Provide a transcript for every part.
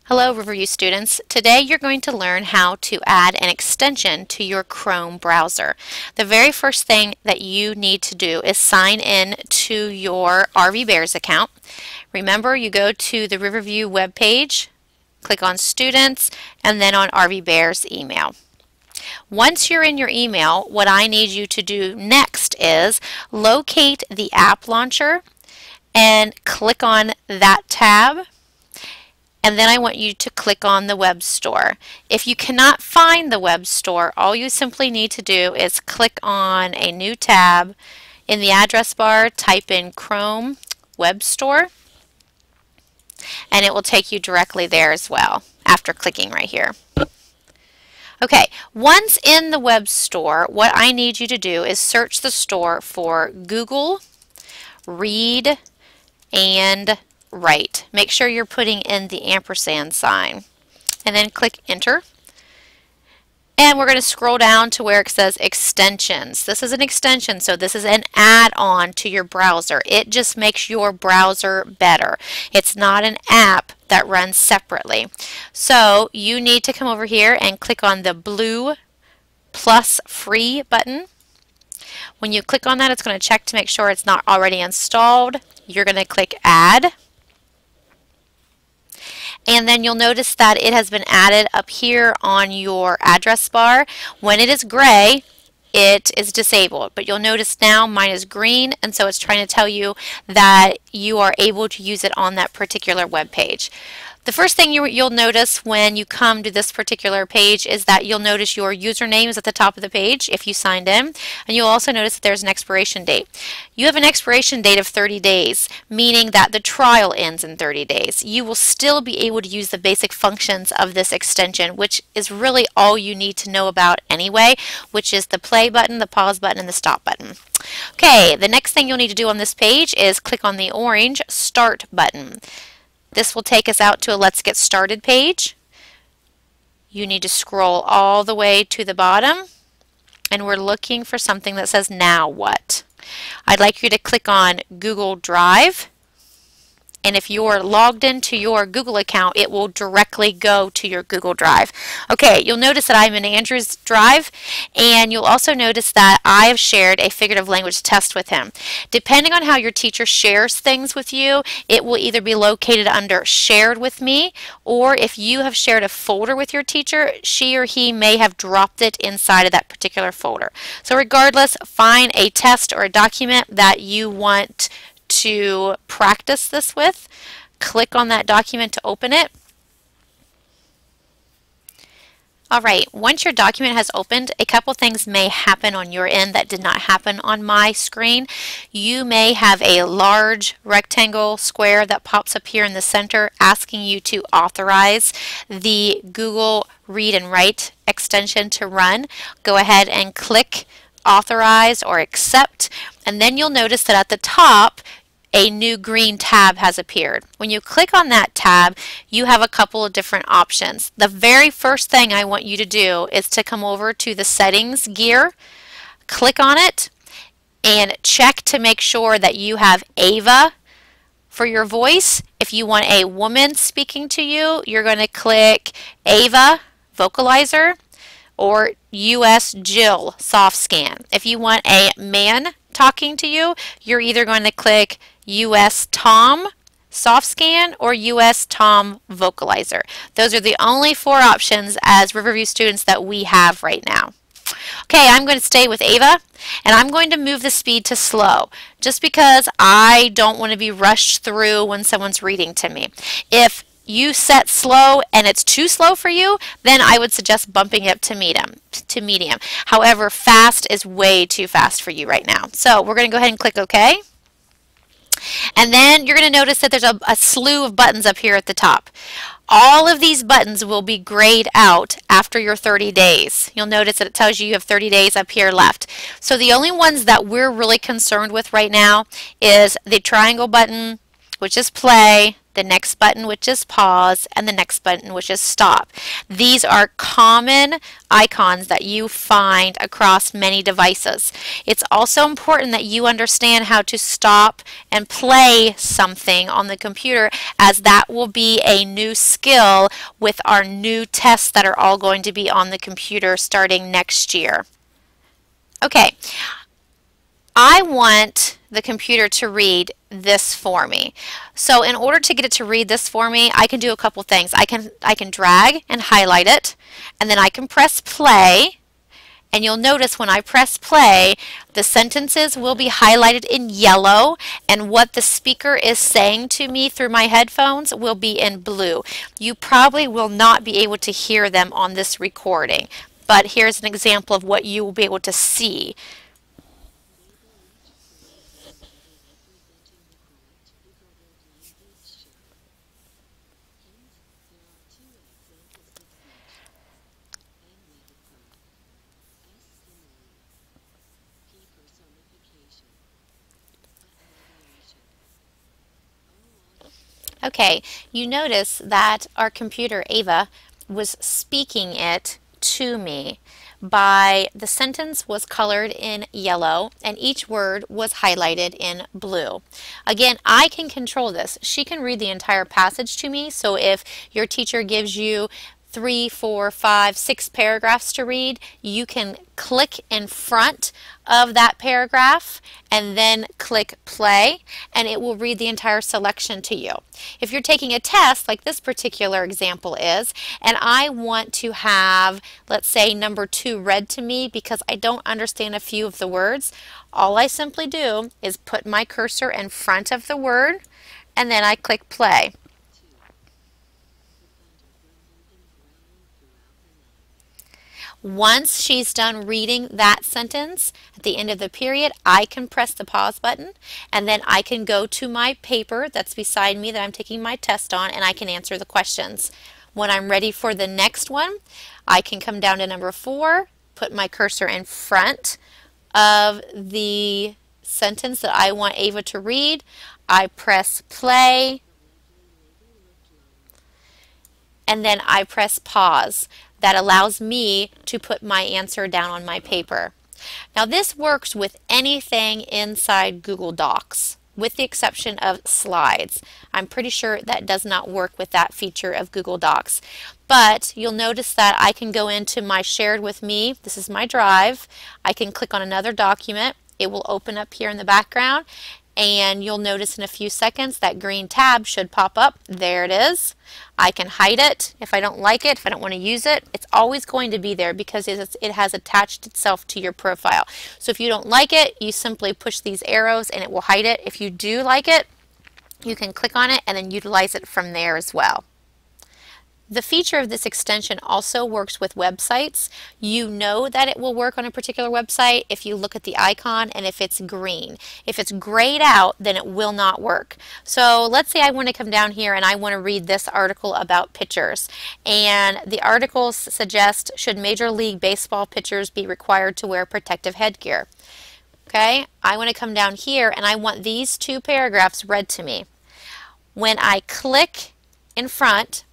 Hello Riverview students. Today you're going to learn how to add an extension to your Chrome browser. The very first thing that you need to do is sign in to your RV Bears account. Remember, you go to the Riverview webpage, click on Students, and then on RV Bears email. Once you're in your email, what I need you to do next is locate the app launcher and click on that tab. And then I want you to click on the web store. If you cannot find the web store, all you simply need to do is click on a new tab. In the address bar, type in Chrome Web Store, and it will take you directly there as well after clicking right here. Okay, once in the web store, what I need you to do is search the store for Google Read and Write. Make sure you're putting in the ampersand sign and then click enter. And we're going to scroll down to where it says extensions. This is an extension, so this is an add-on to your browser. It just makes your browser better. It's not an app that runs separately. So you need to come over here and click on the blue plus free button. When you click on that, it's going to check to make sure it's not already installed. You're going to click add. And then you'll notice that it has been added up here on your address bar. When it is gray, it is disabled. But you'll notice now mine is green, and so it's trying to tell you that you are able to use it on that particular web page. The first thing you'll notice when you come to this particular page is that you'll notice your username is at the top of the page if you signed in, and you'll also notice that there's an expiration date. You have an expiration date of 30 days, meaning that the trial ends in 30 days. You will still be able to use the basic functions of this extension, which is really all you need to know about anyway, which is the play button, the pause button, and the stop button. Okay, the next thing you'll need to do on this page is click on the orange Start button. This will take us out to a Let's Get Started page. You need to scroll all the way to the bottom, and we're looking for something that says Now What? I'd like you to click on Google Drive, and if you're logged into your Google account, it will directly go to your Google Drive. Okay, you'll notice that I'm in Andrew's Drive, and you'll also notice that I have shared a figurative language test with him. Depending on how your teacher shares things with you, it will either be located under Shared with Me, or if you have shared a folder with your teacher, she or he may have dropped it inside of that particular folder. So regardless, find a test or a document that you want to practice this with. Click on that document to open it. Alright, once your document has opened, a couple things may happen on your end that did not happen on my screen. You may have a large rectangle square that pops up here in the center asking you to authorize the Google Read and Write extension to run. Go ahead and click authorize or accept, and then you'll notice that at the top a new green tab has appeared. When you click on that tab, you have a couple of different options. The very first thing I want you to do is to come over to the settings gear, click on it, and check to make sure that you have Ava for your voice. If you want a woman speaking to you, you're going to click Ava Vocalizer or US Jill Soft Scan. If you want a man talking to you, you're either going to click US Tom Soft Scan or US Tom Vocalizer. Those are the only four options as Riverview students that we have right now. Okay, I'm going to stay with Ava, and I'm going to move the speed to slow just because I don't want to be rushed through when someone's reading to me. If you set slow and it's too slow for you, then I would suggest bumping it up to medium. However, fast is way too fast for you right now. So we're going to go ahead and click OK. And then you're going to notice that there's a slew of buttons up here at the top. All of these buttons will be grayed out after your 30 days. You'll notice that it tells you have 30 days up here left. So the only ones that we're really concerned with right now is the triangle button, which is play, the next button which is pause, and the next button which is stop. These are common icons that you find across many devices. It's also important that you understand how to stop and play something on the computer, as that will be a new skill with our new tests that are all going to be on the computer starting next year. Okay, I want the computer to read this for me. So in order to get it to read this for me, I can do a couple things. I can drag and highlight it, and then I can press play. And you'll notice when I press play, the sentences will be highlighted in yellow, and what the speaker is saying to me through my headphones will be in blue. You probably will not be able to hear them on this recording, but here's an example of what you will be able to see. Okay, you notice that our computer, Ava, was speaking it to me by the sentence was colored in yellow and each word was highlighted in blue. Again, I can control this. She can read the entire passage to me, so if your teacher gives you 3, 4, 5, 6 paragraphs to read, you can click in front of that paragraph and then click play, and it will read the entire selection to you. If you're taking a test, like this particular example is, and I want to have, let's say, number 2 read to me because I don't understand a few of the words, all I simply do is put my cursor in front of the word, and then I click play. Once she's done reading that sentence, at the end of the period, I can press the pause button, and then I can go to my paper that's beside me that I'm taking my test on, and I can answer the questions. When I'm ready for the next one, I can come down to number 4, put my cursor in front of the sentence that I want Ava to read. I press play, and then I press pause. That allows me to put my answer down on my paper. Now this works with anything inside Google Docs, with the exception of slides. I'm pretty sure that does not work with that feature of Google Docs. But you'll notice that I can go into my shared with me. This is my drive. I can click on another document. It will open up here in the background, and you'll notice in a few seconds that green tab should pop up. There it is. I can hide it if I don't like it, if I don't want to use it. It's always going to be there because it has attached itself to your profile. So if you don't like it, you simply push these arrows and it will hide it. If you do like it, you can click on it and then utilize it from there as well. The feature of this extension also works with websites. You know that it will work on a particular website if you look at the icon and if it's green. If it's grayed out, then it will not work. So let's say I want to come down here and I want to read this article about pitchers. And the articles suggest, should Major League Baseball pitchers be required to wear protective headgear? Okay, I want to come down here and I want these 2 paragraphs read to me. When I click in front,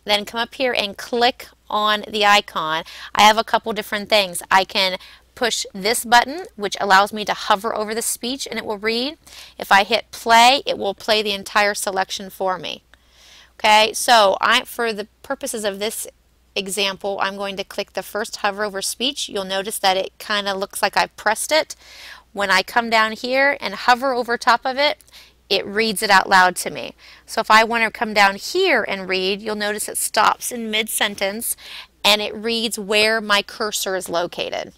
then come up here and click on the icon, I have a couple different things. I can push this button, which allows me to hover over the speech and it will read. If I hit play, it will play the entire selection for me. Okay, so for the purposes of this example, I'm going to click the first hover over speech. You'll notice that it kind of looks like I pressed it. When I come down here and hover over top of it, it reads it out loud to me. So if I want to come down here and read, you'll notice it stops in mid-sentence and it reads where my cursor is located.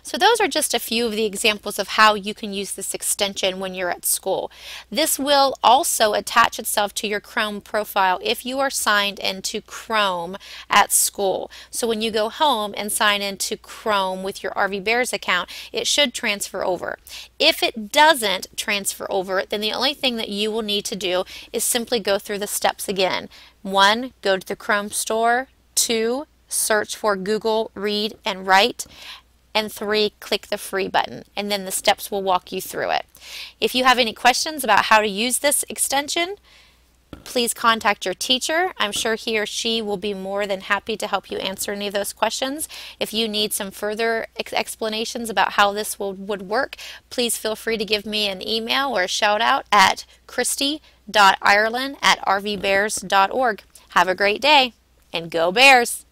So those are just a few of the examples of how you can use this extension when you're at school. This will also attach itself to your Chrome profile if you are signed into Chrome at school. So when you go home and sign into Chrome with your RV Bears account, it should transfer over. If it doesn't transfer over, then the only thing that you will need to do is simply go through the steps again. 1, go to the Chrome store. 2, search for Google Read and Write. and 3, click the free button, and then the steps will walk you through it. If you have any questions about how to use this extension, please contact your teacher. I'm sure he or she will be more than happy to help you answer any of those questions. If you need some further explanations about how this would work, please feel free to give me an email or a shout out at christy.ireland@rvbears.org. Have a great day, and go Bears!